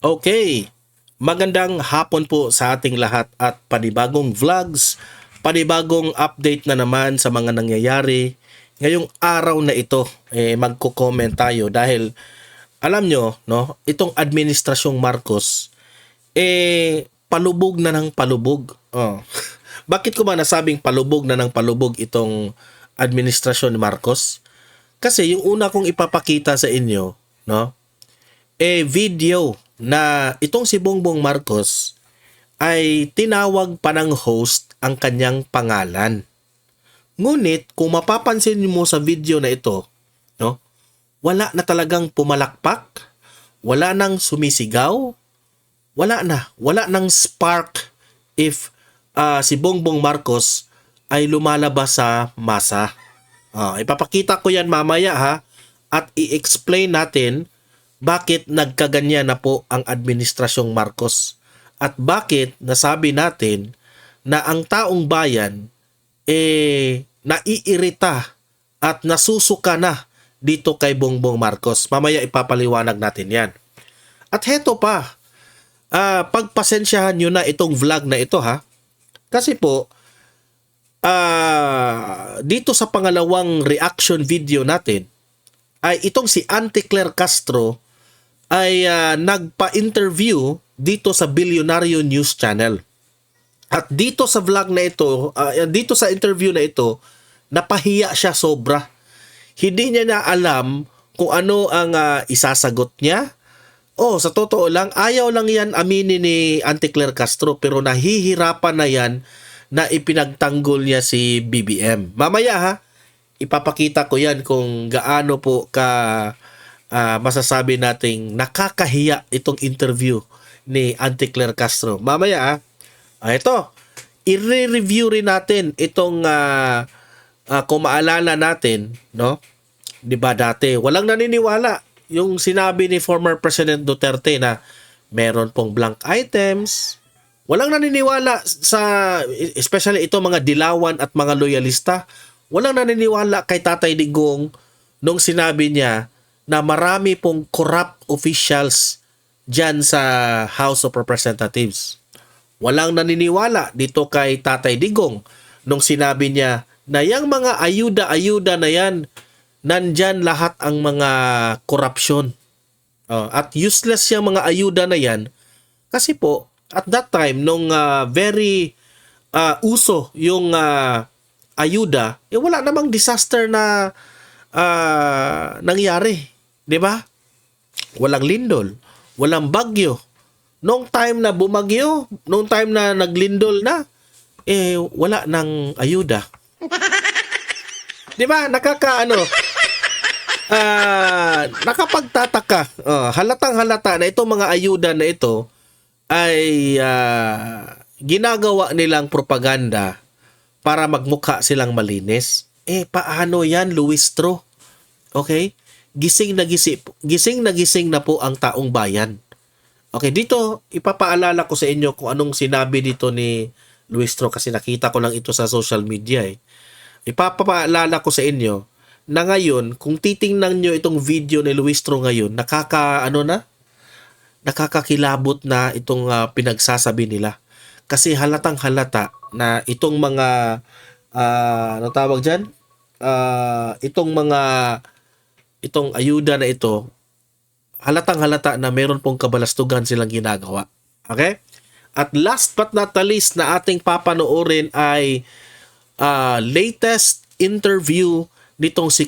Okay, magandang hapon po sa ating lahat at panibagong vlogs, panibagong update na naman sa mga nangyayari. Ngayong araw na ito, magko-comment tayo dahil alam nyo, no, itong administrasyong Marcos, palubog na ng palubog. Oh. Bakit ko ba nasabing palubog na ng palubog itong administrasyon ni Marcos? Kasi yung una kong ipapakita sa inyo, no, video na itong si Bongbong Marcos ay tinawag pa ng host ang kanyang pangalan. Ngunit kung mapapansin mo sa video na ito, no, wala na talagang pumalakpak, wala nang sumisigaw, wala nang spark if si Bongbong Marcos ay lumalabas sa masa. Ipapakita ko yan mamaya ha at i-explain natin bakit nagkaganyan na po ang administrasyong Marcos at bakit nasabi natin na ang taong bayan naiirita at nasusuka na dito kay Bongbong Marcos. Mamaya ipapaliwanag natin yan. At heto pa, pagpasensyahan nyo na itong vlog na ito ha. Kasi po, dito sa pangalawang reaction video natin, ay itong si Auntie Claire Castro ay nagpa-interview dito sa Bilyonaryo News Channel. At dito sa vlog na ito, dito sa interview na ito, napahiya siya sobra. Hindi niya na alam kung ano ang isasagot niya. Sa totoo lang, ayaw lang yan aminin ni Auntie Claire Castro pero nahihirapan na yan na ipinagtanggol niya si BBM. Mamaya ha, ipapakita ko yan kung gaano po ka masasabi nating nakakahiya itong interview ni Auntie Claire Castro. Mamaya ito, i-review rin natin itong kung maalala natin, no? 'Di ba dati walang naniniwala yung sinabi ni former President Duterte na meron pong blank items. Walang naniniwala especially ito mga dilawan at mga loyalista. Walang naniniwala kay Tatay Digong nung sinabi niya na marami pong corrupt officials dyan sa House of Representatives. Walang naniniwala dito kay Tatay Digong nung sinabi niya na yung mga ayuda-ayuda na yan, nandyan lahat ang mga korupsyon. At useless yung mga ayuda na yan kasi po, at that time, nung very uso yung ayuda, wala namang disaster na nangyari. 'Di ba? Walang lindol, walang bagyo. Nung time na bumagyo, nung time na naglindol na, wala nang ayuda. 'Di ba? Nakapagtataka. Halatang halata na itong mga ayuda na ito ay ginagawa nilang propaganda para magmukha silang malinis. Paano yan, Luistro? Okay? Gising na gising na po ang taong bayan. Okay, dito ipapaalala ko sa inyo kung anong sinabi dito ni Luistro kasi nakita ko lang ito sa social media Ipapaalala ko sa inyo na ngayon, kung titingnan nyo itong video ni Luistro ngayon, nakakakilabot na itong pinagsasabi nila. Kasi halatang halata na itong mga ano tawag dyan? Itong ayuda na ito, halatang halata na meron pong kabalastugan silang ginagawa. Okay? At last but not the least na ating papanoorin ay latest interview nitong si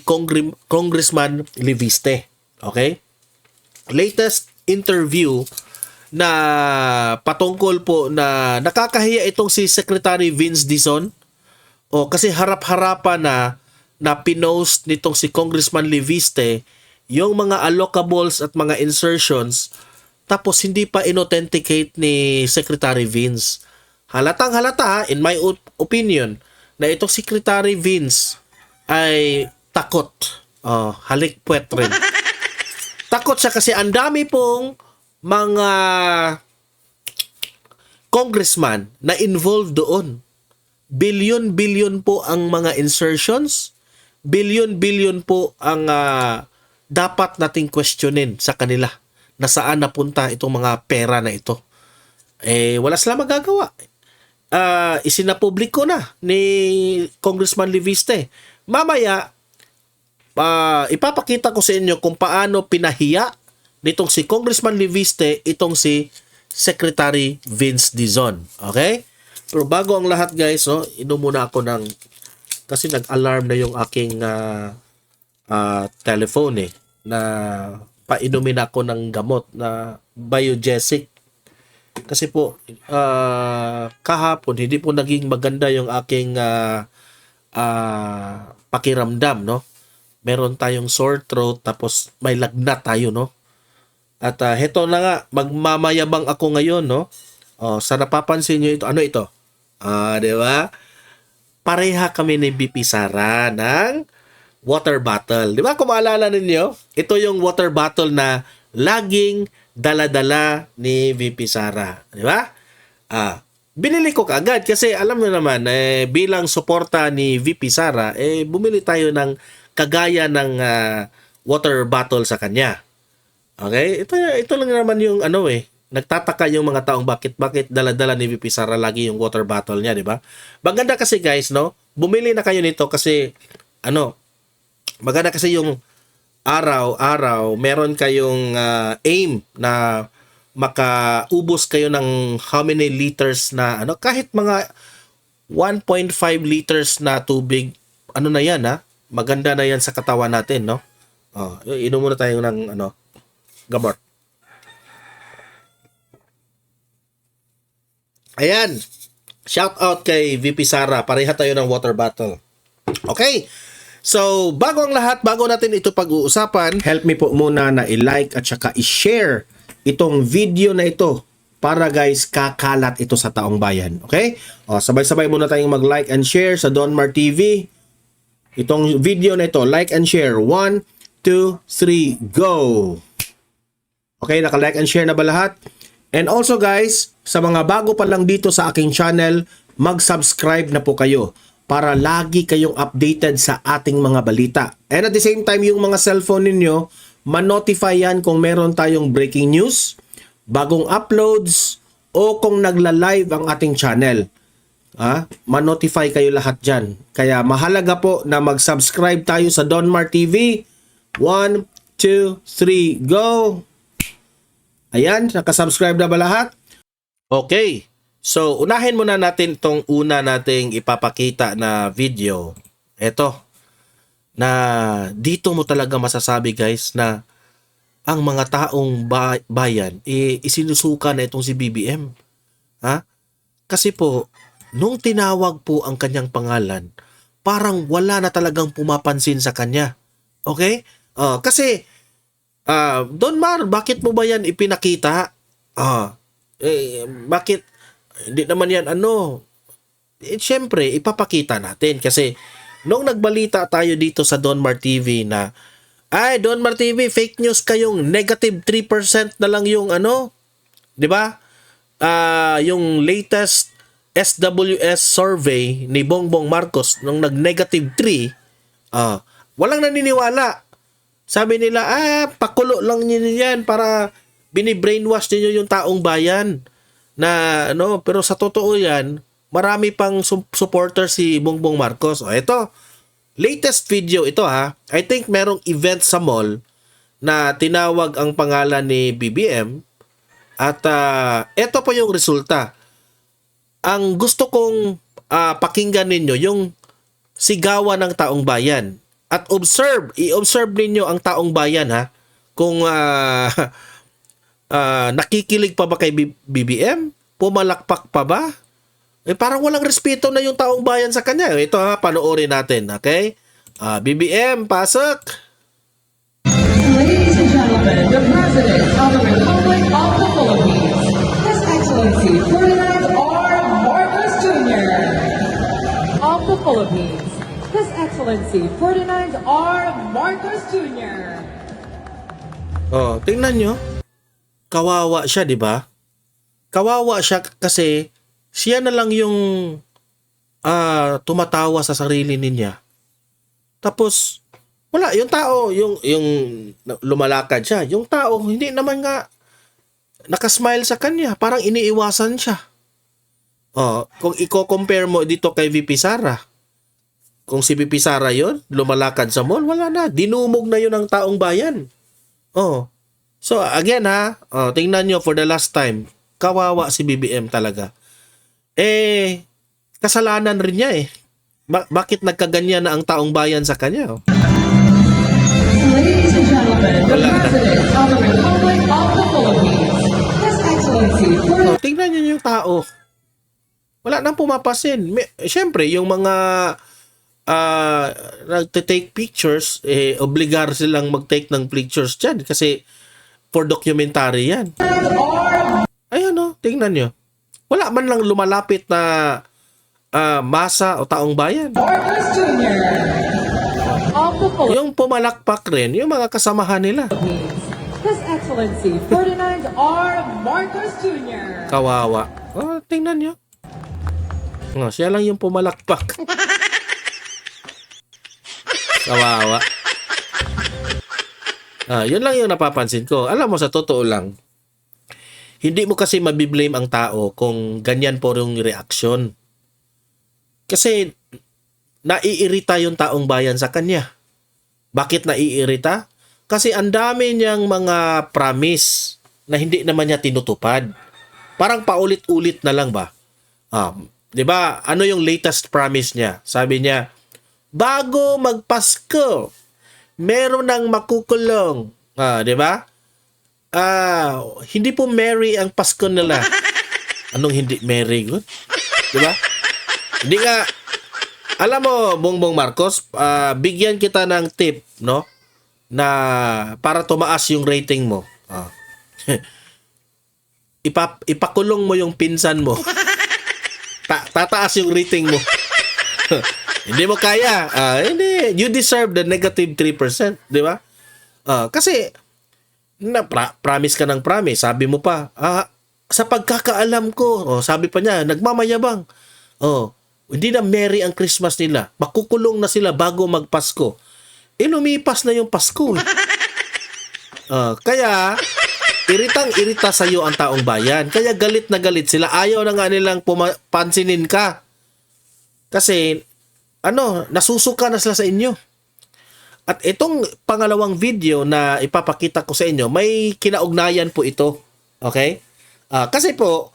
Congressman Leviste. Okay? Latest interview na patungkol po na nakakahiya itong si Secretary Vince Dizon. Kasi harap-harapan na pinost nitong si Congressman Leviste yung mga allocables at mga insertions tapos hindi pa inauthenticate ni Secretary Vince. Halatang halata in my opinion na itong Secretary Vince ay takot. Halikpuwet rin. Takot siya kasi ang dami pong mga congressman na involved doon. Billion-billion po ang mga insertions. Billion-billion po ang dapat nating questionin sa kanila. na saan napunta itong mga pera na ito. Wala silang magagawa. Isinapubliko na ni Congressman Leviste. Mamaya, ipapakita ko sa inyo kung paano pinahiya nitong si Congressman Leviste itong si Secretary Vince Dizon. Okay? Pero bago ang lahat guys, no, inom muna ako ng, kasi nag-alarm na yung aking telephone na painumin ako ng gamot na Biogesic. Kasi po, kahapon, hindi po naging maganda yung aking pakiramdam, no? Meron tayong sore throat, tapos may lagnat tayo, no? At heto na nga, magmamayabang ako ngayon, no? Sa napapansin nyo ito, ano ito? Di ba? Pareha kami ni BP Sara ng water bottle. Di ba? Kung maalala ninyo, ito yung water bottle na laging dala-dala ni VP Sara. Di ba? Binili ko kaagad kasi alam mo naman, bilang suporta ni VP Sara, bumili tayo ng kagaya ng water bottle sa kanya. Okay? Ito lang naman yung nagtataka yung mga taong bakit dala-dala ni VP Sara lagi yung water bottle niya, di ba? Maganda kasi guys, no? Bumili na kayo nito kasi maganda kasi yung araw-araw meron kayong aim na makaubos kayo ng how many liters na kahit mga 1.5 liters na tubig, na yan maganda na yan sa katawan natin, no? Inom muna tayo ng gamot. Ayan. Shout out kay VP Sara. Pareha tayo ng water bottle. Okay. So, bago ang lahat, bago natin ito pag-uusapan, help me po muna na i-like at saka i-share itong video na ito para guys, kakalat ito sa taong bayan. Okay? Sabay-sabay muna tayong mag-like and share sa Donmar TV. Itong video na ito, like and share. 1, 2, 3, go! Okay, naka-like and share na ba lahat? And also guys, sa mga bago pa lang dito sa aking channel, mag-subscribe na po kayo para lagi kayong updated sa ating mga balita. And at the same time, yung mga cellphone ninyo, ma-notify yan kung meron tayong breaking news, bagong uploads, o kung nagla-live ang ating channel. Ma-notify kayo lahat dyan. Kaya mahalaga po na mag-subscribe tayo sa Donmar TV. 1, 2, 3, go! Ayan, nakasubscribe na ba lahat? Okay. So, unahin muna natin itong una nating ipapakita na video. Ito. Na dito mo talaga masasabi guys na ang mga taong bayan isinusuka na itong si BBM. Kasi po, nung tinawag po ang kanyang pangalan, parang wala na talagang pumapansin sa kanya. Okay? Kasi Donmar, bakit mo ba yan ipinakita? Bakit? Hindi naman yan siyempre, ipapakita natin. Kasi, nung nagbalita tayo dito sa Donmar TV na, Donmar TV, fake news kayong negative 3% na lang yung di ba? Yung latest SWS survey ni Bongbong Marcos nung nag-negative 3, walang naniniwala. Sabi nila, pakulo lang niyo yan para bini-brainwash niyo yung taong bayan. Na pero sa totoo yan, marami pang supporter si Bongbong Marcos. Ito, latest video ito I think merong event sa mall na tinawag ang pangalan ni BBM at ito po yung resulta. Ang gusto kong pakinggan ninyo yung sigawan ng taong bayan. At i-observe ninyo ang taong bayan kung nakikilig pa ba kay BBM? Pumalakpak pa ba? Parang walang respeto na yung taong bayan sa kanya. Ito panoorin natin, okay? BBM, pasok! Ladies and gentlemen, the President of the Republic of the Philippines, His Excellency Ferdinand R. Marcos Jr. of the Philippines, His Excellency Ferdinand R. Marcos Jr. Tingnan nyo. Kawawa siya, di ba? Kawawa siya kasi siya na lang yung tumatawa sa sarili niya. Tapos, Wala, yung tao, yung lumalakad siya, yung tao, hindi naman nga nakasmile sa kanya. Parang iniiwasan siya. Oh, kung i-compare mo dito kay VP Sara, kung si VP Sara yon lumalakad sa mall, wala na. Dinumog na yun ang taong bayan. Oh. So, again ha, tingnan nyo for the last time, kawawa si BBM talaga. Kasalanan rin niya eh. Bakit nagkaganyan na ang taong bayan sa kanya? Oh? Ladies and gentlemen, the Wala na. President of the Republic of the Philippines, His Excellency Oh, tingnan nyo yung tao. Wala nang pumapasin. Siyempre, yung mga nagte-take pictures, obligar silang mag-take ng pictures dyan kasi for documentary yan. Ayun o, tingnan nyo. Wala man lang lumalapit na masa o taong bayan. Marcos Jr. of the Yung pumalakpak rin, yung mga kasamahan nila. Philippines, His Excellency Ferdinand R. Marcos Jr. Kawawa. Oh, tingnan nyo. Oh, siya lang yung pumalakpak. Kawawa. Yun lang yung napapansin ko. Alam mo, sa totoo lang, hindi mo kasi mabiblame ang tao kung ganyan po yung reaction. Kasi naiirita yung taong bayan sa kanya. Bakit naiirita? Kasi ang dami niyang mga promise na hindi naman niya tinutupad. Parang paulit-ulit na lang ba? 'Di ba? Ano yung latest promise niya? Sabi niya, bago magpasko, meron ng makukulong. 'Di ba? Hindi po merry ang Pasko nila. Anong hindi merry? Good? 'Di ba? Hindi nga, alam mo, Bongbong Marcos, bigyan kita ng tip, no? Na para tumaas yung rating mo. Ipakulong mo yung pinsan mo. Tataas yung rating mo. Hindi mo kaya. Hindi. You deserve the negative 3%. Di ba? Kasi, promise ka ng promise. Sabi mo pa, sa pagkakaalam ko, sabi pa niya, nagmamayabang. Hindi na merry ang Christmas nila. Makukulong na sila bago magpasko. Lumipas na yung Pasko. Kaya, iritang-irita sa iyo ang taong bayan. Kaya galit na galit sila. Ayaw na nga nilang pansinin ka. Kasi, nasusuka na sila sa inyo. At itong pangalawang video na ipapakita ko sa inyo, may kinaugnayan po ito. Okay? Kasi po,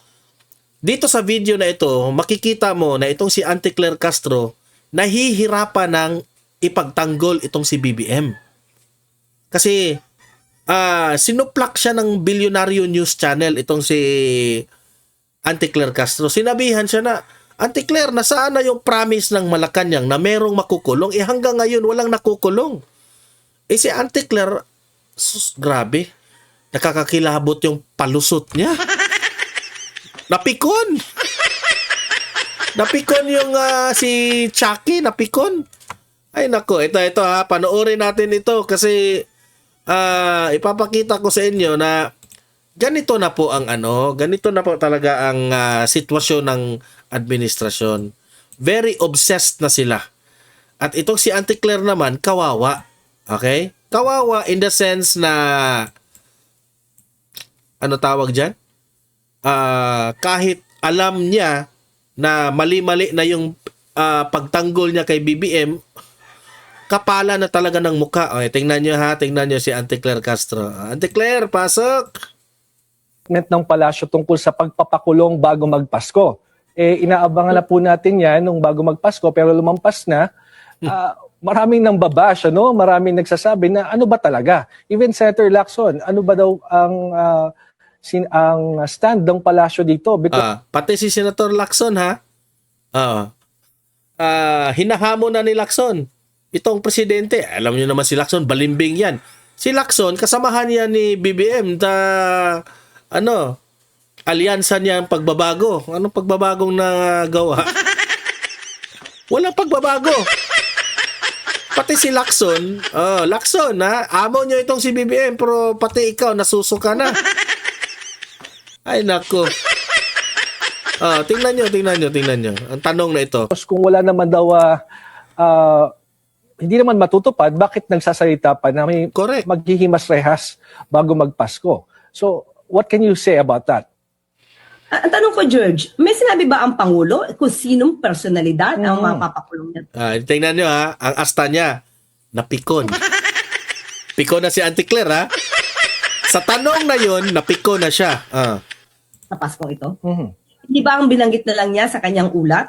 dito sa video na ito, makikita mo na itong si Auntie Claire Castro, nahihirapan ng ipagtanggol itong si BBM. Kasi, sinuplak siya ng Bilyonaryo News Channel itong si Auntie Claire Castro. Sinabihan siya na, Auntie Claire, nasaan na yung promise ng Malacanang na merong makukulong? Hanggang ngayon, walang nakukulong. Si Auntie Claire, grabe, nakakakilabot yung palusot niya. Napikon! Napikon yung si Chucky, napikon. Ay nako, ito ha, panoorin natin ito kasi ipapakita ko sa inyo na ganito na po ganito na po talaga ang sitwasyon ng administrasyon. Very obsessed na sila. At itong si Auntie Claire naman, kawawa. Okay? Kawawa in the sense na ano tawag dyan? Kahit alam niya na mali-mali na yung pagtanggol niya kay BBM, kapala na talaga ng muka. Tingnan nyo ha, tingnan nyo si Auntie Claire Castro. Auntie Claire, pasok! Ng palasyo tungkol sa pagpapakulong bago magpasko. Inaabangan na po natin yan nung bago magpasko, pero lumampas na. Maraming nang babash, maraming nagsasabi na ano ba talaga? Even Senator Lacson, ano ba daw ang stand ng palasyo dito? Because pati si Senator Lacson ha, hinahamon na ni Lacson itong presidente. Alam niyo naman si Lacson, balimbing yan. Si Lacson, kasamahan niya ni BBM alyansa niya ang pagbabago. Anong pagbabagong nagawa? Walang pagbabago. Pati si Lacson, Lacson ha, amo niyo itong si BBM, pero pati ikaw, nasusuka na. Ay nako. Tingnan nyo. Ang tanong na ito. kung wala naman daw hindi naman matutupad, bakit nagsasalita pa na may Correct. maghihimas-rehas bago magpasko? So, what can you say about that? Ang tanong ko, George, may sinabi ba ang Pangulo kung sinong personalidad ang mapapakulong niya? Tingnan nyo ha, ang asta niya, napikon. Pikon na si Auntie Claire ha. Sa tanong na yon, napikon na siya. Sa Paskong ito? Mhm. Hindi ba ang binanggit na lang niya sa kanyang ulat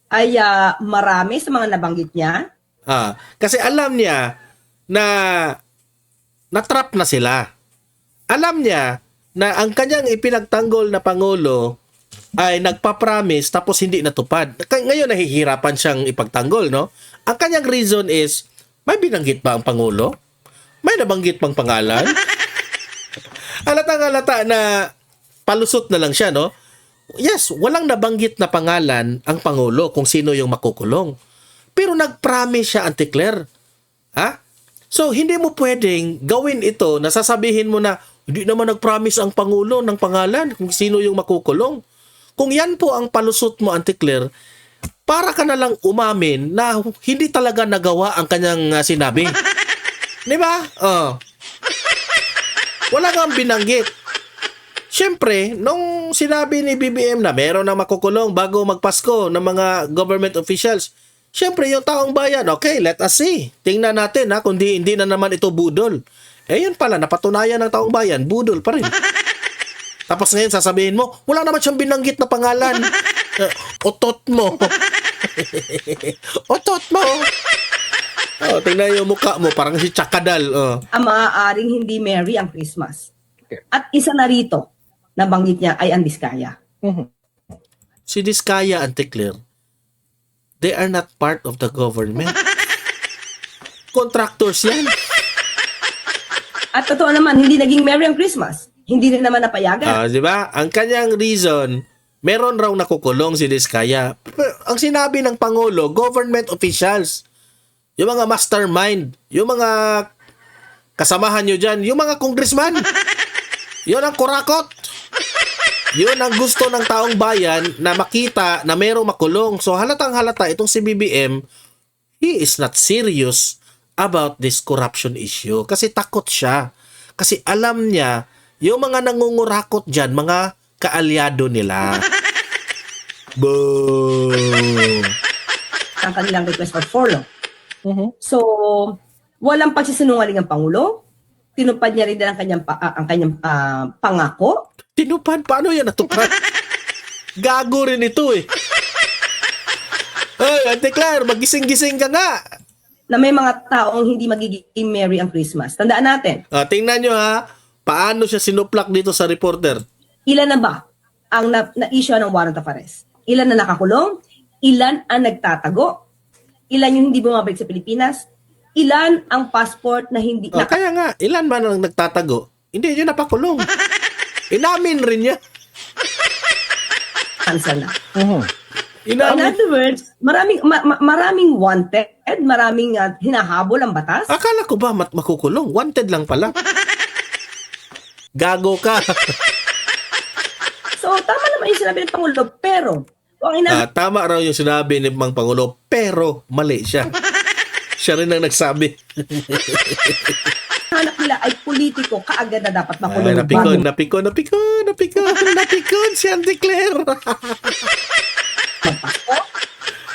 ay marami sa mga nabanggit niya? Kasi alam niya na natrap na sila. Alam niya na ang kanyang ipinagtanggol na Pangulo ay nagpa-promise tapos hindi natupad. Ngayon nahihirapan siyang ipagtanggol, no? Ang kanyang reason is, may binanggit ba ang Pangulo? May nabanggit bang pangalan? Halatang-halata na palusot na lang siya, no? Yes, walang nabanggit na pangalan ang Pangulo kung sino yung makukulong. Pero nag-promise siya, Auntie Claire. Ha? So, hindi mo pwedeng gawin ito na sasabihin mo na hindi naman nag-promise ang Pangulo ng pangalan kung sino yung makukulong. Kung yan po ang palusot mo, Auntie Claire, para ka na lang umamin na hindi talaga nagawa ang kanyang sinabi. Di ba? Wala kang binanggit. Siyempre, nung sinabi ni BBM na meron na makukulong bago magpasko ng mga government officials, siyempre yung taong bayan, okay, let us see. Tingnan natin ha, kung hindi na naman ito budol. Yun pala, napatunayan ng taong bayan, budol pa rin. Tapos ngayon sasabihin mo, wala naman siyang binanggit na pangalan. Otot mo. Otot mo. Tingnan yung mukha mo, parang si Chakadal. Ang maaaring hindi merry ang Christmas. Okay. At isa na rito, nabanggit niya ay ang Diskaya. Mhm. Si Diskaya, Auntie Claire, they are not part of the government. Contractors yan. At totoo naman, hindi naging merry ang Christmas. Hindi rin naman napayagan. Di ba? Ang kanyang reason, meron raw nakukulong si Diskaya. Pero ang sinabi ng Pangulo, government officials, yung mga mastermind, yung mga kasamahan nyo dyan, yung mga congressman, yun ang kurakot. Yun ang gusto ng taong bayan na makita na merong makulong. So halatang halata itong si BBM, he is not serious about this corruption issue. Kasi takot siya. Kasi alam niya, yung mga nangungurakot dyan, mga kaalyado nila. Boom! Ang kanilang request for follow. Mhm. So, walang pagsisinungaling ang Pangulo. Tinupad niya rin din ang kanyang pangako. Tinupad? Paano yan natupad? Gago rin ito eh. Ay, Auntie Claire, magising-gising ka nga. Na may mga taong hindi magiging merry ang Christmas. Tandaan natin, Tingnan nyo ha, paano siya sinuplak dito sa reporter. ilan na ba ang na-issue ng warrant of arrest? Ilan na nakakulong? Ilan ang nagtatago? Ilan yung hindi bumabalik sa Pilipinas? Ilan ang passport na hindi Kaya nga, ilan man ang nagtatago? Hindi yun napakulong. Inamin rin niya. naka-cancel na. Mhm. In Inamin. other words, maraming wanted, maraming hinahabol ang batas. Akala ko ba makukulong? Wanted lang pala. Gago ka. So, tama naman yung sinabi ng Pangulo, pero kung ang Tama raw yung sinabi ni Mang Pangulo, pero mali siya. Siya rin ang nagsabi. hinahanap nila ay politiko, kaagad na dapat Ay, makulong. napikon si Auntie Claire. Magpasko.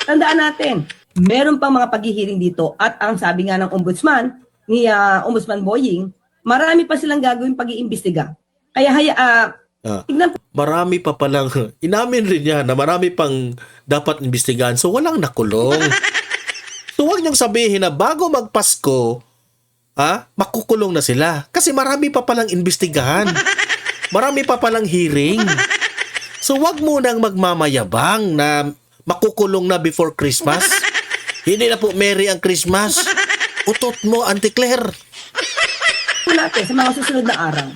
Tandaan natin, meron pang mga paghihiring dito at ang sabi nga ng ombudsman, ni Ombudsman Boying, marami pa silang gagawin pag-iimbestiga. Kaya tignan po Marami pa palang, inamin rin niya na marami pang dapat imbestigahan. So, walang nakulong. So, huwag niyong sabihin na bago magpasko, makukulong na sila. Kasi marami pa palang imbestigahan. Marami pa palang hearing. So, huwag mo nang magmamayabang na makukulong na before Christmas. Hindi na po merry ang Christmas. Utot mo, Auntie Claire. natin sa mga susunod na araw.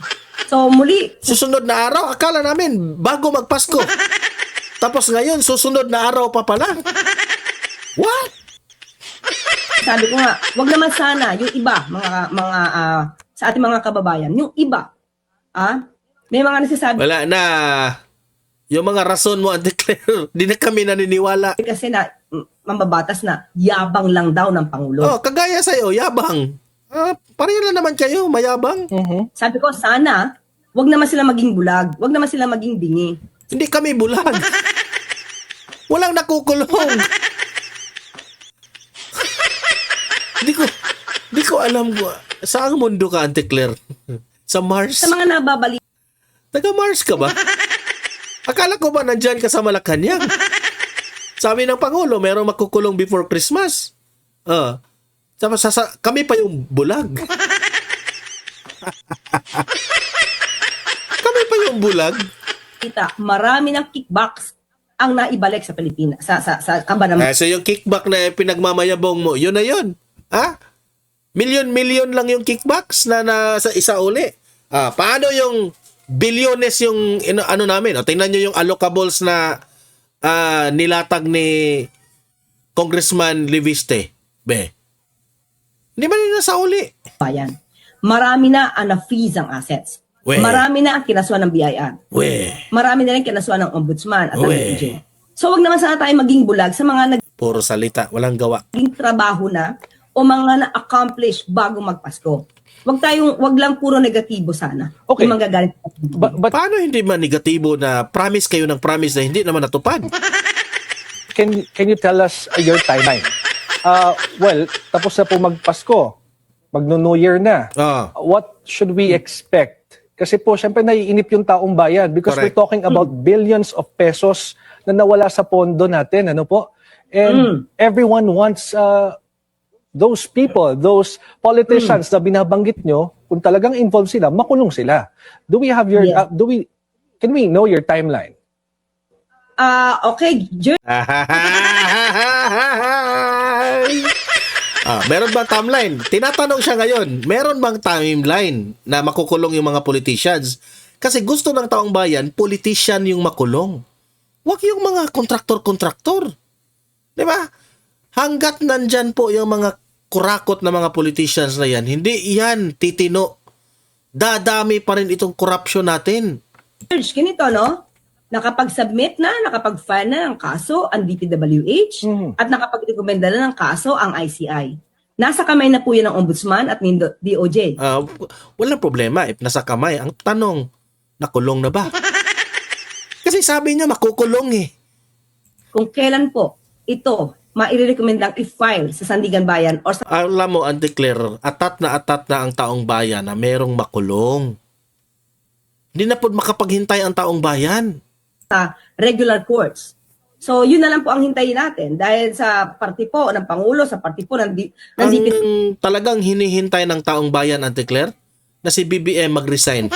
So muli, Susunod na araw, akala namin bago magpasko. Tapos ngayon, susunod na araw pa pala. What? sabi ko nga, wag naman sana yung iba, mga sa ating mga kababayan, yung iba, may mga nagsasabi Wala na. Yung mga rason mo, Auntie Claire, di na kami naniniwala. kasi na mambabatas na yabang lang daw ng Pangulo. Oh, kagaya sa'yo, yabang. Pareho lang naman kayo, mayabang. Mhm. Sabi ko, sana, wag naman sila maging bulag, wag naman sila maging bingi. Hindi kami bulag. Walang nakukulong. Di ko alam saang mundo ka, Auntie Claire? Sa Mars? Sa mga nababalik, Taga-Mars ka ba? Akala ko ba nandyan ka sa Malacanang? Sabi ng Pangulo, merong makukulong before Christmas. Kami pa yung bulag. Kami pa yung bulag. kita, marami ng kickbacks ang naibalik sa Pilipinas, sa kabanamang. So yung kickback na pinagmamayabong mo, yun na yun. Ha? Milyon-milyon lang yung kickbacks na sa isa uli. Paano yung bilyones yung ano namin? Tingnan nyo yung allocables na nilatag ni Congressman Leviste. Hindi ba nila sa uli? Bayan. Marami na ang na-freeze ang assets. We. Marami na ang kinasuhan ng BIR. Marami na rin kinasuhan ng Ombudsman at ng We. DOJ. So wag naman sana tayo maging bulag sa mga Puro salita, walang gawa. naging trabaho na o mga na-accomplish bago magpasko. Wag lang puro negatibo sana. Okay. Yung manggagaling. But Paano hindi man negatibo na promise kayo ng promise na hindi naman natupad? can you tell us your timeline? Well, tapos na po magpasko. Magno-New Year na. What should we expect? Kasi po, syempre naiinip yung taong bayan because we're Correct. talking about billions of pesos na nawala sa pondo natin. Ano po? And everyone wants those people, those politicians na binabanggit nyo, kung talagang involved sila, makulong sila. Do we have your, Yeah. can we know your timeline? Okay, Meron bang timeline? Tinatanong siya ngayon, meron bang timeline na makukulong yung mga politicians? Kasi gusto ng taong bayan, politician yung makulong. Huwag yung mga kontraktor-kontraktor. Di ba? Hanggat nandyan po yung mga kurakot na mga politicians na yan, hindi yan titino. Dadami pa rin itong corruption natin. George, ganito, no? Nakapag-submit na, nakapag-file na ng kaso ang DPWH at nakapag-rekomenda na ng kaso ang ICI. Nasa kamay na po yun ng Ombudsman at ng DOJ. Walang problema if nasa kamay. Ang tanong, nakulong na ba? Kasi sabi niya makukulong eh. Kung kailan po ito mairekomendang i-file sa Sandigan Bayan or sa Alam mo, Auntie Claire, atat na ang taong bayan na merong makulong. Hindi na po makapaghintay ang taong bayan. regular courts. So, yun na lang po ang hintayin natin dahil sa party po ng Pangulo, sa party po ng Ang DPWH, talagang hinihintay ng taong bayan, Auntie Claire, na si BBM mag-resign.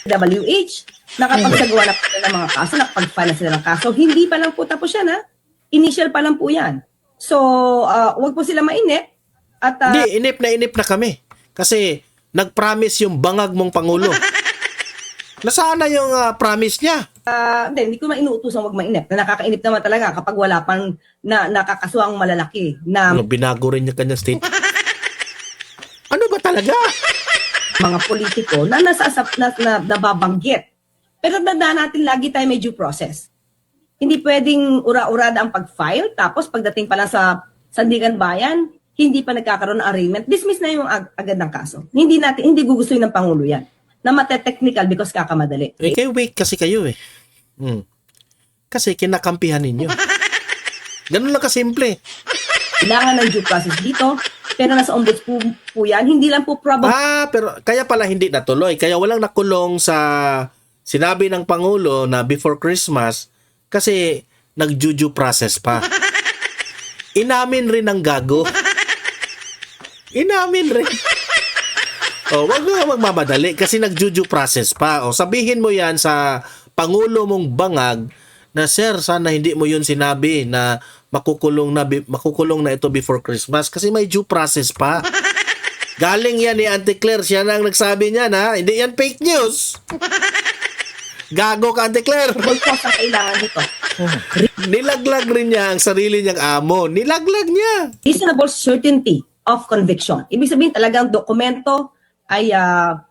nakapagsagawa na po sila ng mga kaso, nakapag-file na sila ng kaso. Hindi pa lang po tapos yan, ha? Initial pa lang po yan. So, wag po sila mainip. At Hindi, inip na kami. Kasi nag-promise yung bangag mong Pangulo. Nasaan na yung promise niya? hindi ko mainuutusan wag mainip. Na nakakainip naman talaga kapag wala pang nakakasuang malalaki na Binago rin niya kanyang state. Ano ba talaga? mga politiko na nababanggit. Pero tandaan natin lagi tayo may due process. Hindi pwedeng ura-urada ang pag-file tapos pagdating pa lang sa Sandigan Bayan, hindi pa nagkakaroon ng arraignment, dismiss na yung agad ng kaso. Hindi gugustuhin ng Pangulo yan. Na mate-technical because kakamadali. Kayo weak kasi kayo eh. Kasi kinakampihan ninyo. Ganun lang kasimple. Kailangan ng due process dito, pero nasa ombuds po yan, hindi lang po probable. Pero kaya pala hindi natuloy. Kaya walang nakulong sa sinabi ng Pangulo na before Christmas kasi nag-juju process pa. Inamin rin ng gago. Inamin rin. Wag mo magmamadali kasi nag-juju process pa. Sabihin mo yan sa Pangulo mong bangag na, sir, sana hindi mo yun sinabi na makukulong na ito before Christmas kasi may due process pa. Galing yan ni Auntie Claire. Siya na ang nagsabi niya na hindi yan fake news. Gago ka, Auntie Claire. Boycott ang kailangan dito. Nilaglag rin niya ang sarili niyang amo. Nilaglag niya. Reasonable certainty of conviction. Ibig sabihin talagang dokumento ay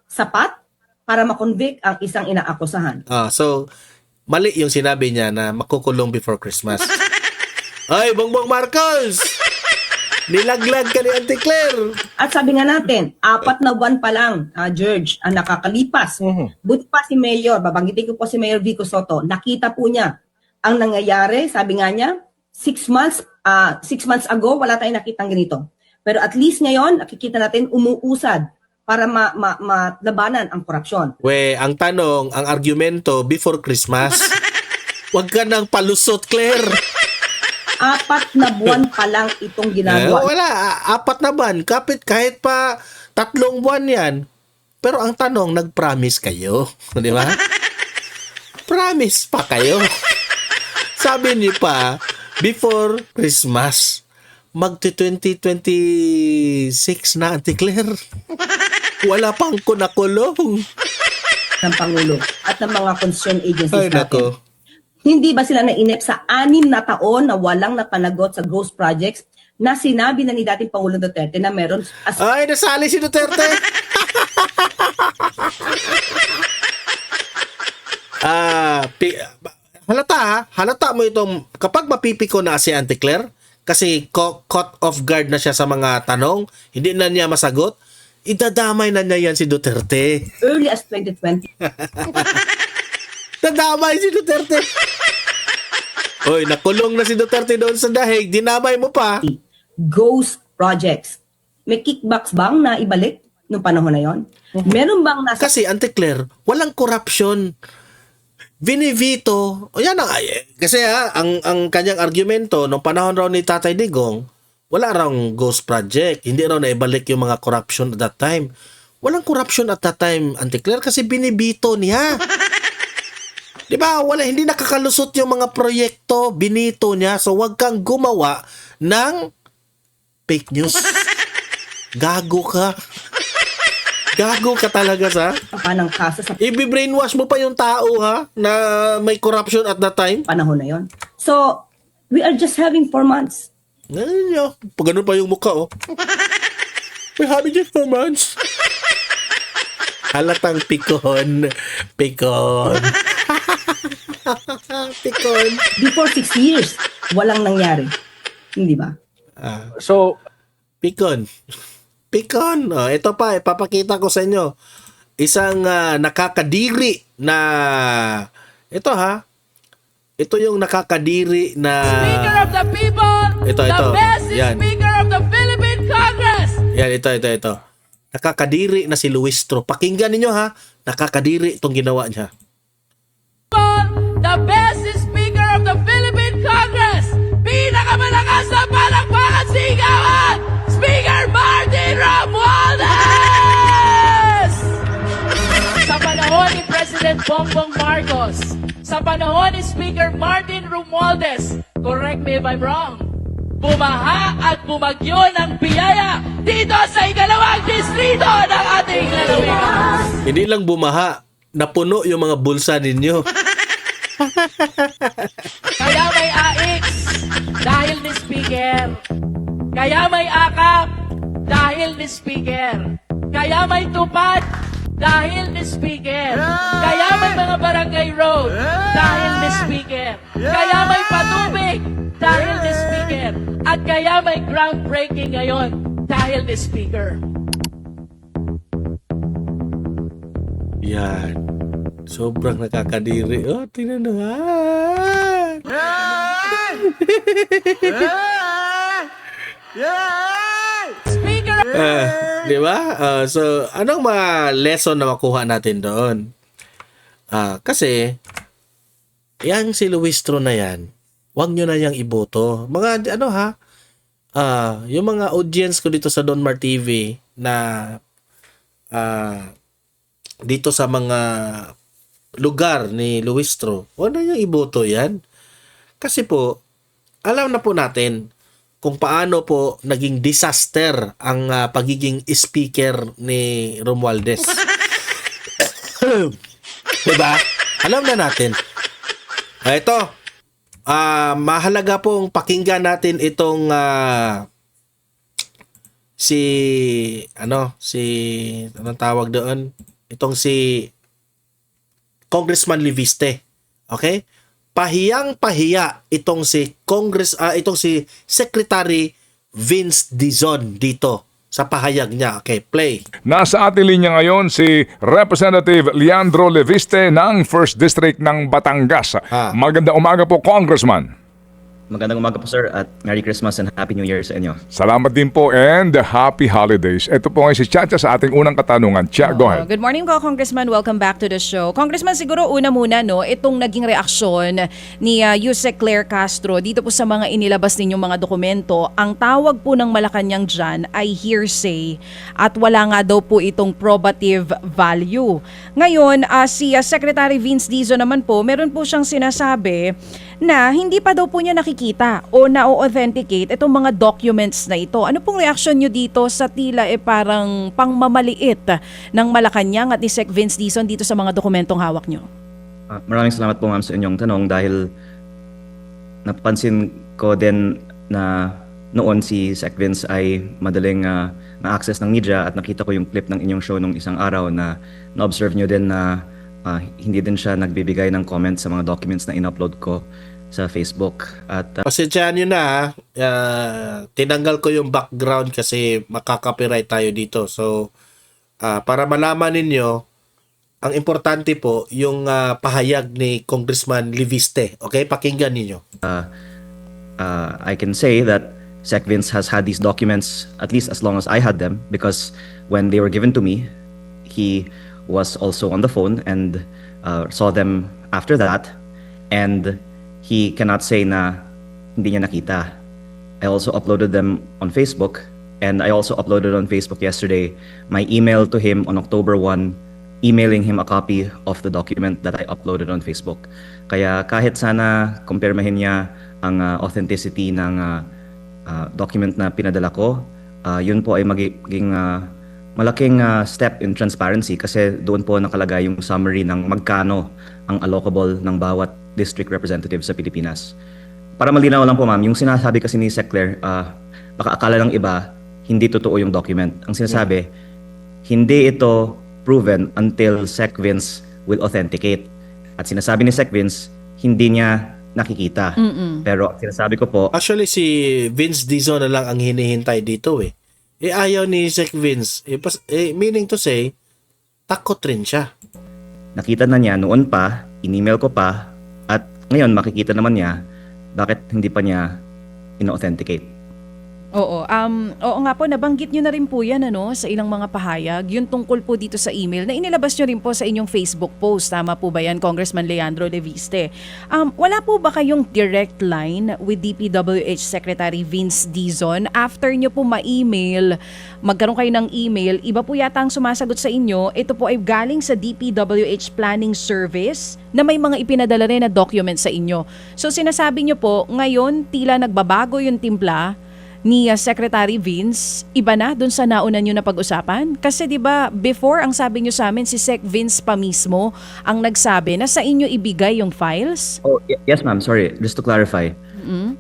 sapat para makonvict ang isang inaakusahan. So, mali yung sinabi niya na makukulong before Christmas. Ay, Bongbong Marcos! Nilaglag ka ni Auntie Claire. At sabi nga natin, 4 na buwan pa lang, George, ang nakakalipas. Buti pa si Mayor, babanggitin ko po si Mayor Vico Soto, nakita po niya ang nangyayari, sabi nga niya, 6 months ago, wala tayong nakitang ganito. Pero at least ngayon, nakikita natin umuusad para malabanan ang korupsyon. Ang tanong, ang argumento, before Christmas, wag ka nang palusot, Claire. 4 na buwan pa lang itong ginagawa. Wala, 4 na buwan. Kahit pa 3 buwan yan. Pero ang tanong, nag-promise kayo. Di ba? Promise pa kayo. Sabi niyo pa, before Christmas, magti-2026 na, Auntie Claire. Wala pang kunakulong. Ng Pangulo at ng mga concerned agencies Ay, natin. nako. Hindi ba sila nainip sa 6 na taon na walang napanagot sa ghost projects na sinabi na ni dating Pangulong Duterte na meron Ay, nasali si Duterte. Halata mo itong, kapag mapipiko na si Auntie Claire, kasi caught off guard na siya sa mga tanong, hindi na niya masagot, idadamay na niya yan si Duterte. early as 2020. Nadamay si Duterte. Hoy, nakulong na si Duterte doon sa dahig, dinamay mo pa. Ghost projects. May kickbacks bang na ibalik nung panahon na yon? Meron bang nasa Kasi, Auntie Claire, walang corruption. Vinivito, yan ang, kasi ang kanyang argumento, nung panahon raw ni Tatay Digong, wala raw ghost project. Hindi raw naibalik yung mga corruption at that time. Walang corruption at that time, Auntie Claire, kasi binibito niya. Di ba? Hindi nakakalusot yung mga proyekto, binito niya. So, wag kang gumawa ng fake news. Gago ka. Gago ka talaga sa. ng kaso sa I-brainwash mo pa yung tao, ha? Na may corruption at that time. panahon na yon. So, we are just having 4 months. Ganun nyo. Pag ganun pa yung mukha, oh. We're having just 4 months. Halatang pikon. Pikon. Pikon. Before 6 years, walang nangyari. Hindi ba? So, Pikon. Pikon. Oh, ito pa, ipapakita ko sa inyo. Isang nakakadiri na... Ito ha. Ito yung nakakadiri na... Speaker of the people, Ito. the best Yan. Speaker of the Philippine Congress. Yan, ito. Nakakadiri na si Luistro. Pakinggan ninyo ha. Nakakadiri itong ginawa niya. The best Speaker of the Philippine Congress. Pinakamalakas na palakpakan sigawan, Speaker Martin Romualdez! Sa panahon ni President Bongbong Marcos, sa panahon ni Speaker Martin Romualdez, correct me if I'm wrong, bumaha at bumagyo ng biyaya dito sa ikalawang distrito ng ating lalawigan. Hindi lang bumaha, napuno yung mga bulsa ninyo. Kaya may AX dahil ni Speaker. Kaya may AKAP dahil ni Speaker. Kaya may tupad dahil ni Speaker. Kaya may mga barangay road dahil ni Speaker. Kaya may patubig dahil ni Speaker. At kaya may groundbreaking ngayon dahil ni Speaker. Yan. Sobrang nakakadiri. Oh, tingnan mo. Speaker Di ba? So, anong mga lesson na makuha natin doon? Kasi, yang si Luistro na yan, wag nyo na yang iboto. Mga, yung mga audience ko dito sa Donmar TV na dito sa mga lugar ni Luistro, wag na yung iboto yan. Kasi po, alam na po natin kung paano po naging disaster ang pagiging speaker ni Romualdez. Diba? Alam na natin. Ito, mahalaga pong pakinggan natin itong anong tawag doon? Itong si Congressman Liviste. Okay? pahiyang-pahiya itong si itong si Secretary Vince Dizon dito sa pahayag niya. Okay, play. Nasa ating linya ngayon si Representative Leandro Leviste ng 1st District ng Batangas. Magandang umaga po, Congressman. Magandang umaga po sir at Merry Christmas and Happy New Year sa inyo. Salamat din po and Happy Holidays. Ito po ngayon si Chacha sa ating unang katanungan. Chia, go ahead. Good morning po, Congressman. Welcome back to the show. Congressman, siguro una muna, no, itong naging reaksyon ni Yusek Claire Castro dito po sa mga inilabas ninyong mga dokumento. Ang tawag po ng Malacanang dyan ay hearsay at wala nga daw po itong probative value. Ngayon, si Secretary Vince Dizon naman po, meron po siyang sinasabi na hindi pa daw po niya nakikita o na-authenticate itong mga documents na ito. Ano pong reaction nyo dito sa tila parang pangmamaliit ng Malacanang at ni Sec Vince Dizon dito sa mga dokumentong hawak nyo? Maraming salamat po ma'am sa inyong tanong dahil napansin ko din na noon si Sec Vince ay madaling na-access ng media at nakita ko yung clip ng inyong show nung isang araw na na-observe nyo din na hindi din siya nagbibigay ng comments sa mga documents na in-upload ko sa Facebook. At Pasensyahan nyo na, tinanggal ko yung background kasi makaka-copyright tayo dito. So, para malaman ninyo, ang importante po yung pahayag ni Congressman Leviste. Okay, pakinggan ninyo. I can say that Sec Vince has had these documents at least as long as I had them because when they were given to me, he was also on the phone and saw them after that, and he cannot say na hindi niya nakita. I also uploaded them on Facebook, and I also uploaded on Facebook yesterday my email to him on October 1, emailing him a copy of the document that I uploaded on Facebook. Kaya kahit sana kumpirmahin niya ang authenticity ng document na pinadala ko, yun po ay magiging malaking step in transparency kasi doon po nakalagay yung summary ng magkano ang allocable ng bawat district representative sa Pilipinas. Para malinaw lang po ma'am, yung sinasabi kasi ni Sec Claire, baka akala ng iba, hindi totoo yung document. Ang sinasabi, hindi ito proven until Sec Vince will authenticate. At sinasabi ni Sec Vince, hindi niya nakikita. Pero sinasabi ko po, Actually, si Vince Dizon na lang ang hinihintay dito eh. Ayaw ni Sec Vince. Meaning to say, takot rin siya. nakita na niya noon pa, in-email ko pa, at ngayon makikita naman niya bakit hindi pa niya ino-authenticate. Oo, oo nga po, nabanggit nyo na rin po yan sa ilang mga pahayag, yung tungkol po dito sa email na inilabas nyo rin po sa inyong Facebook post. Tama po ba yan, Congressman Leandro Leviste? Wala po ba kayong direct line with DPWH Secretary Vince Dizon? After nyo po ma-email, magkaroon kayo ng email, iba po yata ang sumasagot sa inyo, ito po ay galing sa DPWH Planning Service na may mga ipinadala rin na document sa inyo. So sinasabi nyo po, ngayon tila nagbabago yung timpla ni Secretary Vince, iba na dun sa nauna nyo na pag-usapan? Kasi 'di ba before ang sabi nyo sa amin si Sec Vince pa mismo ang nagsabi na sa inyo ibigay yung files? Oh, yes ma'am, sorry, just to clarify.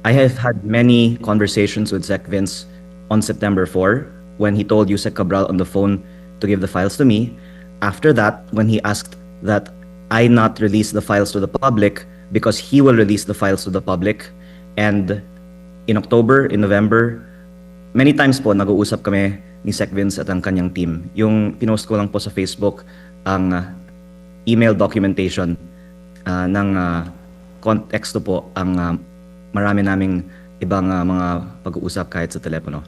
I have had many conversations with Sec Vince on September 4 when he told Yusek Cabral on the phone to give the files to me. After that, when he asked that I not release the files to the public because he will release the files to the public, and in October, in November, many times po nag-uusap kami ni Sec Vince at ang kanyang team. Yung pinost ko lang po sa Facebook ang email documentation ng konteksto po ang marami naming ibang mga pag-uusap kahit sa telepono.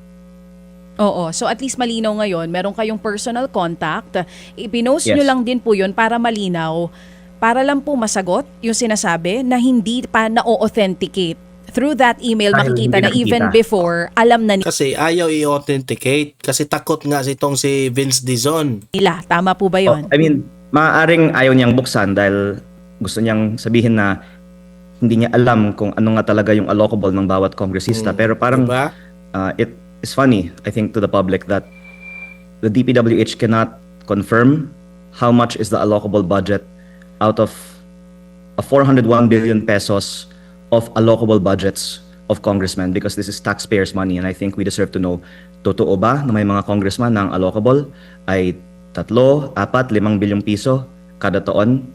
Oo, so at least malinaw ngayon, meron kayong personal contact, ipinost Yes. nyo lang din po yun para malinaw, para lang po masagot yung sinasabi na hindi pa na-authenticate. Through that email, Dahil makikita na hindi even nakikita. before, alam na Kasi ayaw i-authenticate kasi takot nga itong si Vince Dizon. nila. Tama po ba Oh, yun? I mean, maaaring ayaw niyang buksan dahil gusto niyang sabihin na hindi niya alam kung ano nga talaga yung allocable ng bawat kongresista. Pero parang Diba? it is funny, I think, to the public that the DPWH cannot confirm how much is the allocable budget out of a 401 billion pesos of allocable budgets of congressmen because this is taxpayers' money, and I think we deserve to know, totoo ba na may mga congressman na ang allocable ay 3, 4, 5 bilyong piso kada taon?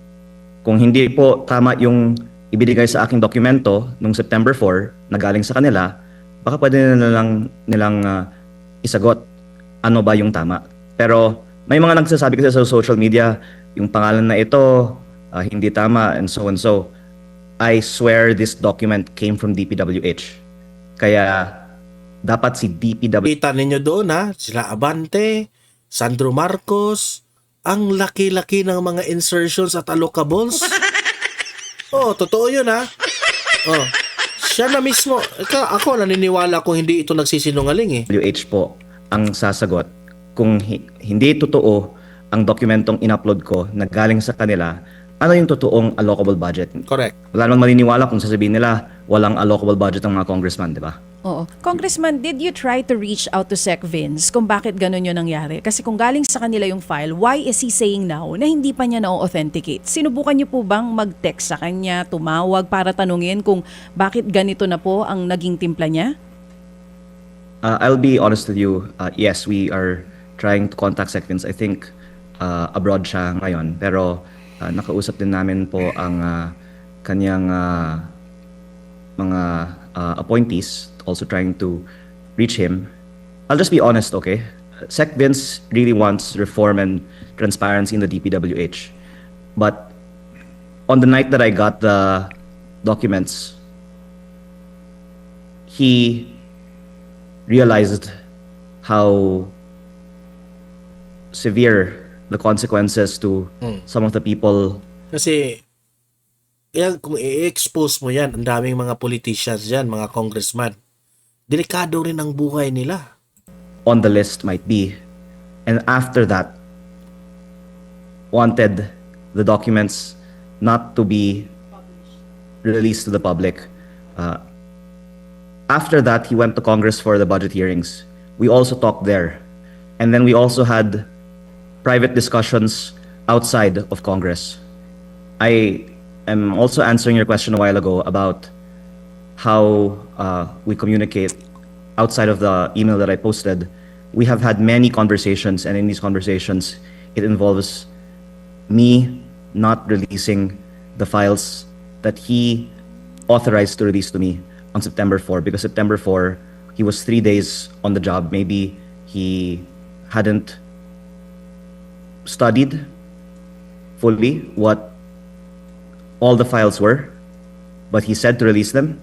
Kung hindi po tama yung ibinigay sa aking dokumento nung September 4 na galing sa kanila, baka pwede nilang isagot ano ba yung tama. Pero may mga nagsasabi kasi sa social media, yung pangalan na ito, hindi tama and so and so. I swear this document came from DPWH. Kaya dapat si DPWH Kita ninyo doon ha, sila Abante, Sandro Marcos, ang laki-laki ng mga insertions at allocables. Oh, totoo yun ha. Oh, siya na mismo. Ako naniniwala kung hindi ito nagsisinungaling po ang sasagot kung hindi totoo ang dokumentong in-upload ko na galing sa kanila, ano yung totoong allocable budget. Correct. Wala namang maniniwala kung sasabihin nila walang allocable budget ng mga congressman, di ba? Oo. Congressman, did you try to reach out to Sec Vince kung bakit ganun yung nangyari? Kasi kung galing sa kanila yung file, why is he saying now na hindi pa niya na-authenticate? Sinubukan niyo po bang mag-text sa kanya, tumawag para tanungin kung bakit ganito na po ang naging timpla niya? I'll be honest with you. Yes, we are trying to contact Sec Vince. I think abroad siya ngayon. Pero nakausap din namin po ang kanyang mga appointees, also trying to reach him. I'll just be honest, okay? Sec Vince really wants reform and transparency in the DPWH. But on the night that I got the documents, he realized how severe the consequences to some of the people. Kasi yan, kung i-expose mo yan, ang daming mga politicians yan, mga congressman. Delikado rin ang buhay nila. On the list might be. And after that, wanted the documents not to be released to the public. After that, he went to Congress for the budget hearings. We also talked there. And then we also had private discussions outside of Congress. I am also answering your question a while ago about how we communicate outside of the email that I posted. We have had many conversations, and in these conversations, it involves me not releasing the files that he authorized to release to me on September 4, because September 4, he was 3 days on the job. Maybe he hadn't studied fully what all the files were, but he said to release them.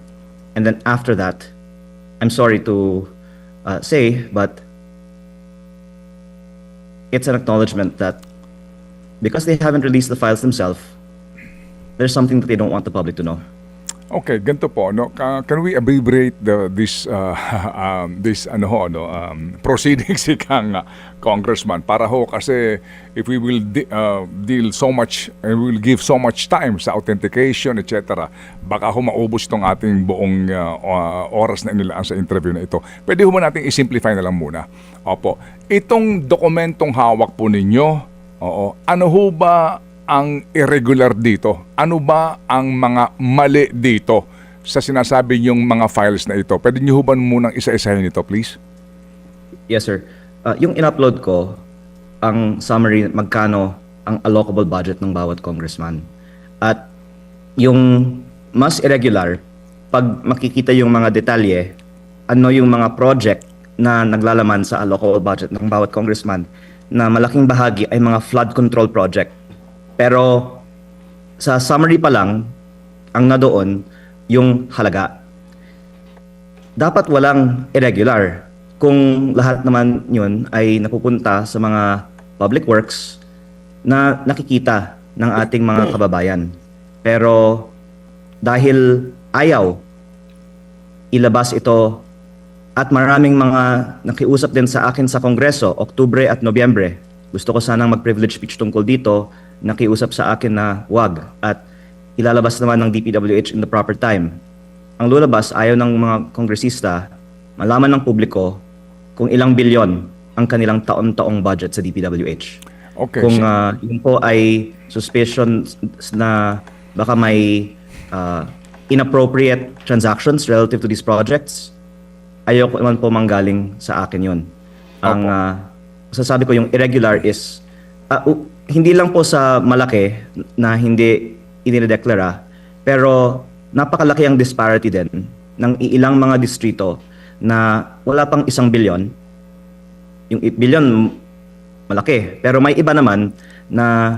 And then after that, I'm sorry to say, but it's an acknowledgement that because they haven't released the files themselves, there's something that they don't want the public to know. Okay, ganito po, no? Can we abbreviate this proceedings ikang congressman para ho kasi if we will deal so much and we will give so much time sa authentication etc. baka ho maubos itong ating buong oras na inilaan sa interview na ito. Pwede ho ba natin i-simplify na lang muna? Opo. Itong dokumentong hawak po ninyo, ano ho ba ang irregular dito? Ano ba ang mga mali dito sa sinasabi yung mga files na ito? Pwede niyo ba munang isa-isahin ito, please? Yes, sir. Yung in-upload ko, ang summary, magkano ang allocable budget ng bawat congressman. At yung mas irregular, pag makikita yung mga detalye, ano yung mga project na naglalaman sa allocable budget ng bawat congressman, na malaking bahagi ay mga flood control project. Pero sa summary pa lang, ang nadoon, yung halaga. Dapat walang irregular kung lahat naman yun ay napupunta sa mga public works na nakikita ng ating mga kababayan. Pero dahil ayaw ilabas ito at maraming mga nakiusap din sa akin sa Kongreso, Oktubre at Nobyembre, gusto ko sanang mag-privilege speech tungkol dito, nakiusap sa akin na wag at ilalabas naman ng DPWH in the proper time. Ang lulabas, ayaw ng mga kongresista malaman ng publiko kung ilang bilyon ang kanilang taon-taong budget sa DPWH. Okay. Kung yun po ay suspicion na baka may inappropriate transactions relative to these projects, ayaw ko naman po manggaling sa akin yun. Ang sasabi ko yung irregular is hindi lang po sa malaki na hindi inideklara, Pero napakalaki ang disparity din ng ilang mga distrito na wala pang 1 bilyon. Yung 8 bilyon, malaki. Pero may iba naman na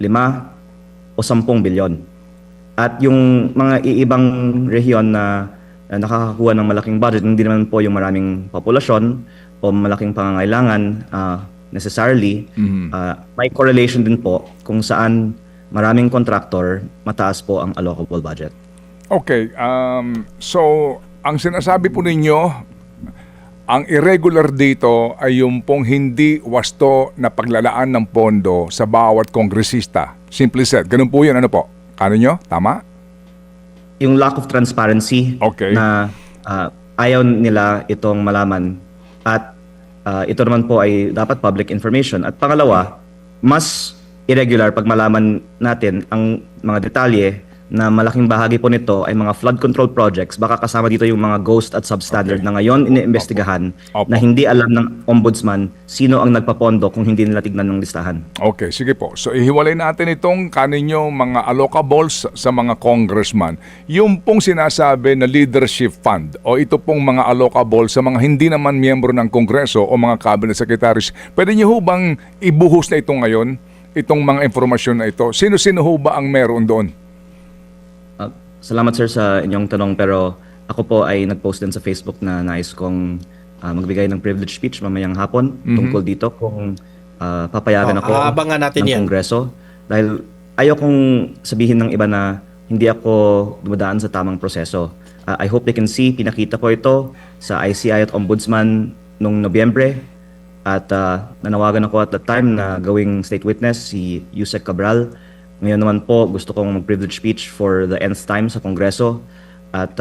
5 o 10 bilyon. At yung mga iibang rehiyon na nakakakuha ng malaking budget, hindi naman po yung maraming populasyon o malaking pangangailangan necessarily. May correlation din po kung saan maraming contractor, mataas po ang allocable budget. Okay, so ang sinasabi po ninyo, ang irregular dito ay yung pong hindi wasto na paglalaan ng pondo sa bawat kongresista. Simply said, ganun po yun, ano po? Ano nyo? Tama? Yung lack of transparency Okay. na ayaw nila itong malaman at ito naman po ay dapat public information. At pangalawa, mas irregular pag malaman natin ang mga detalye na malaking bahagi po nito ay mga flood control projects. Baka kasama dito yung mga ghost at substandard na ngayon iniimbestigahan Opo. na hindi alam ng ombudsman sino ang nagpapondo kung hindi nila tignan ng listahan. Okay, sige po. So ihiwalay natin itong kaninyo mga allocables sa mga congressman. Yung pong sinasabi na leadership fund o ito pong mga allocables sa mga hindi naman miyembro ng kongreso o mga cabinet secretaries, pwede niyo ho bang ibuhos na ito ngayon? Itong mga informasyon na ito. Sino-sino ho ba ang meron doon? Salamat sir sa inyong tanong, pero ako po ay nag-post din sa Facebook na nais kong magbigay ng privilege speech mamayang hapon tungkol dito kung papayagan ako aabangan natin ng yan. Kongreso. Dahil ayaw kong sabihin ng iba na hindi ako dumadaan sa tamang proseso. I hope they can see, pinakita ko ito sa ICI at Ombudsman noong Nobyembre at nanawagan ako at that time na gawing state witness si Yusek Cabral. Ngayon naman po, gusto kong mag-privilege speech for the nth time sa Kongreso. At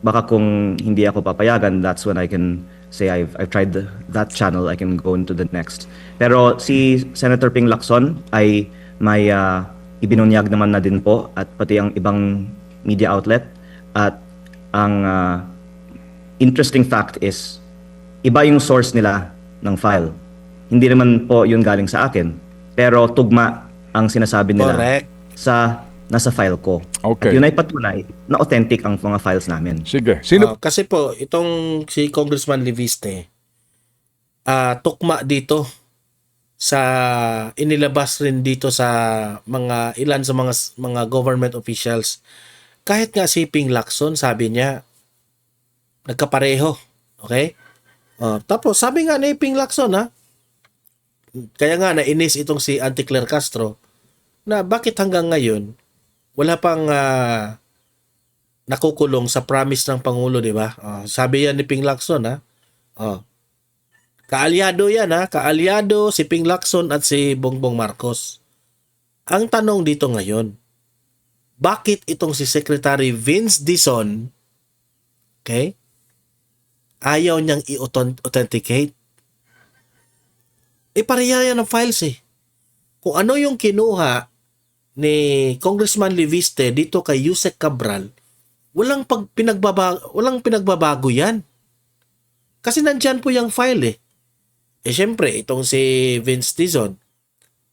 baka kung hindi ako papayagan, that's when I can say I've tried that channel, I can go into the next. Pero si Senator Ping Lacson ay may ibinunyag naman na din po at pati ang ibang media outlet. At ang interesting fact is, iba yung source nila ng file. Hindi naman po yun galing sa akin. Pero tugma ang sinasabi nila Correct. sa nasa file ko. Okay. At yun ay patunay na authentic ang mga files namin. Sige. Sino? Kasi po, itong si Congressman Leviste, tukma dito sa inilabas rin dito sa mga ilan sa mga government officials. Kahit nga si Ping Lacson, sabi niya, nagkapareho. Okay? Tapos sabi nga ni Ping Lacson, kaya nga nainis itong si Auntie Claire Castro na bakit hanggang ngayon wala pang nakukulong sa promise ng Pangulo, di ba? Sabi yan ni Ping Lacson, kaalyado yan, kaalyado si Ping Lacson at si Bongbong Marcos. Ang tanong dito ngayon, bakit itong si Secretary Vince Dizon, okay, ayaw niyang i-authenticate? Pareha yan ng files eh. Kung ano yung kinuha ni Congressman Leviste dito kay Yusek Cabral, walang pinagbabago yan. Kasi nandyan po yung file eh. Syempre, itong si Vince Dizon,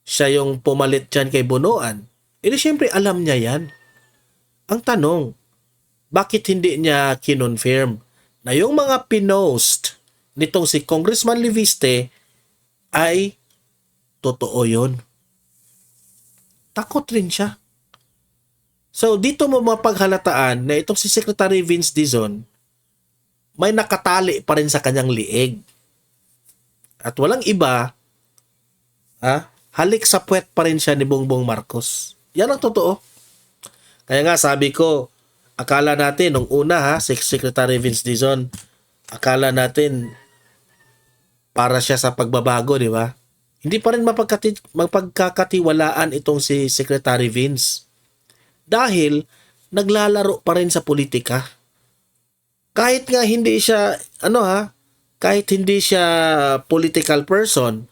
siya yung pumalit dyan kay Bonoan. Syempre, alam niya yan. Ang tanong, bakit hindi niya kinonfirm na yung mga pinost nitong si Congressman Leviste ay totoo yun? Takot rin siya. So, dito mo mapaghalataan na itong si Secretary Vince Dizon may nakatali pa rin sa kanyang liig. At walang iba, halik sa puwet pa rin siya ni Bongbong Marcos. Yan ang totoo. Kaya nga sabi ko, akala natin nung una si Secretary Vince Dizon, akala natin para siya sa pagbabago, di ba? Hindi pa rin mapagkakatiwalaan itong si Secretary Vince. Dahil naglalaro pa rin sa politika. Kahit nga hindi siya, kahit hindi siya political person,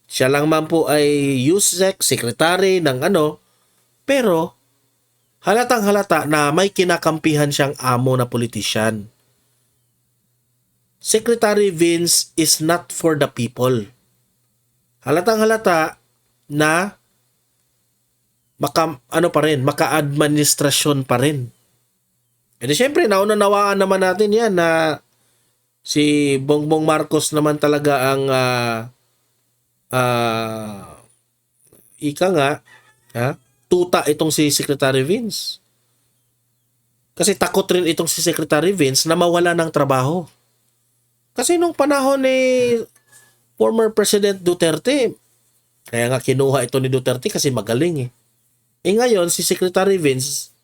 siya lang man po ay USEC, secretary ng pero halatang halata na may kinakampihan siyang amo na politisyan. Secretary Vince is not for the people. Halatang halata na maka-administrasyon pa rin. E di syempre, naunawaan naman natin yan na si Bongbong Marcos naman talaga ang ika nga, tuta itong si Secretary Vince. Kasi takot rin itong si Secretary Vince na mawala ng trabaho. Kasi nung panahon ni former President Duterte, kaya nga kinuha ito ni Duterte kasi magaling eh. Eh ngayon, si Secretary Vince,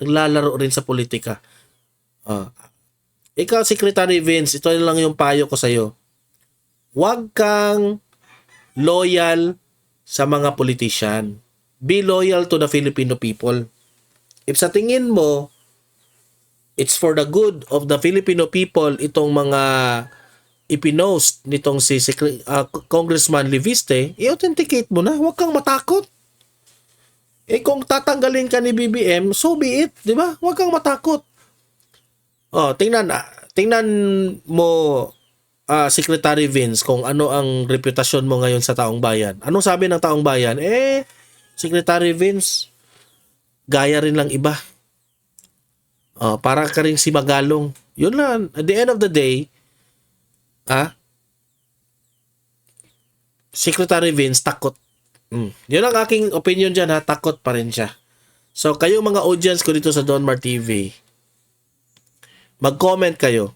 naglalaro rin sa politika. Ikaw, Secretary Vince, ito lang yung payo ko sa'yo. Huwag kang loyal sa mga politician. Be loyal to the Filipino people. If sa tingin mo, it's for the good of the Filipino people itong mga ipinost nitong si Congressman Leviste, i-authenticate mo na. Huwag kang matakot. Eh kung tatanggalin ka ni BBM, so be it, di ba? Huwag kang matakot. Tingnan mo Secretary Vince kung ano ang reputasyon mo ngayon sa taong bayan. Anong sabi ng taong bayan? Secretary Vince, gaya rin lang iba. Para ka rin si Magalong. Yun lang. At the end of the day, Secretary Vince, takot. Yun ang aking opinion dyan, takot pa rin siya. So, kayo mga audience ko dito sa Donmar TV, mag-comment kayo.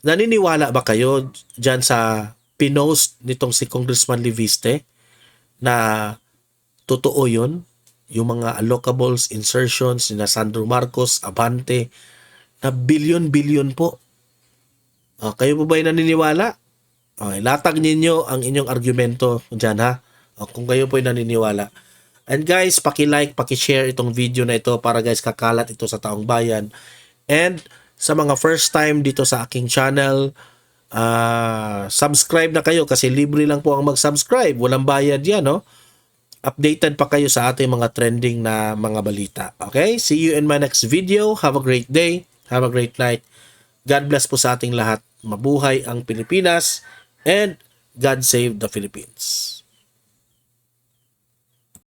Naniniwala ba kayo dyan sa pinost nitong si Congressman Leviste na totoo yun? Yung mga allocables, insertions ni Sandro Marcos, Abante, na bilyon-bilyon po. Kayo po ba naniniwala? Latag ninyo ang inyong argumento dyan kung kayo po naniniwala. And guys, paki-like, paki-share itong video na ito para guys kakalat ito sa taong bayan. And sa mga first time dito sa aking channel, subscribe na kayo kasi libre lang po ang mag-subscribe. Walang bayad yan, no? Updated pa kayo sa ating mga trending na mga balita. Okay? See you in my next video. Have a great day. Have a great night. God bless po sa ating lahat. Mabuhay ang Pilipinas and God save the Philippines.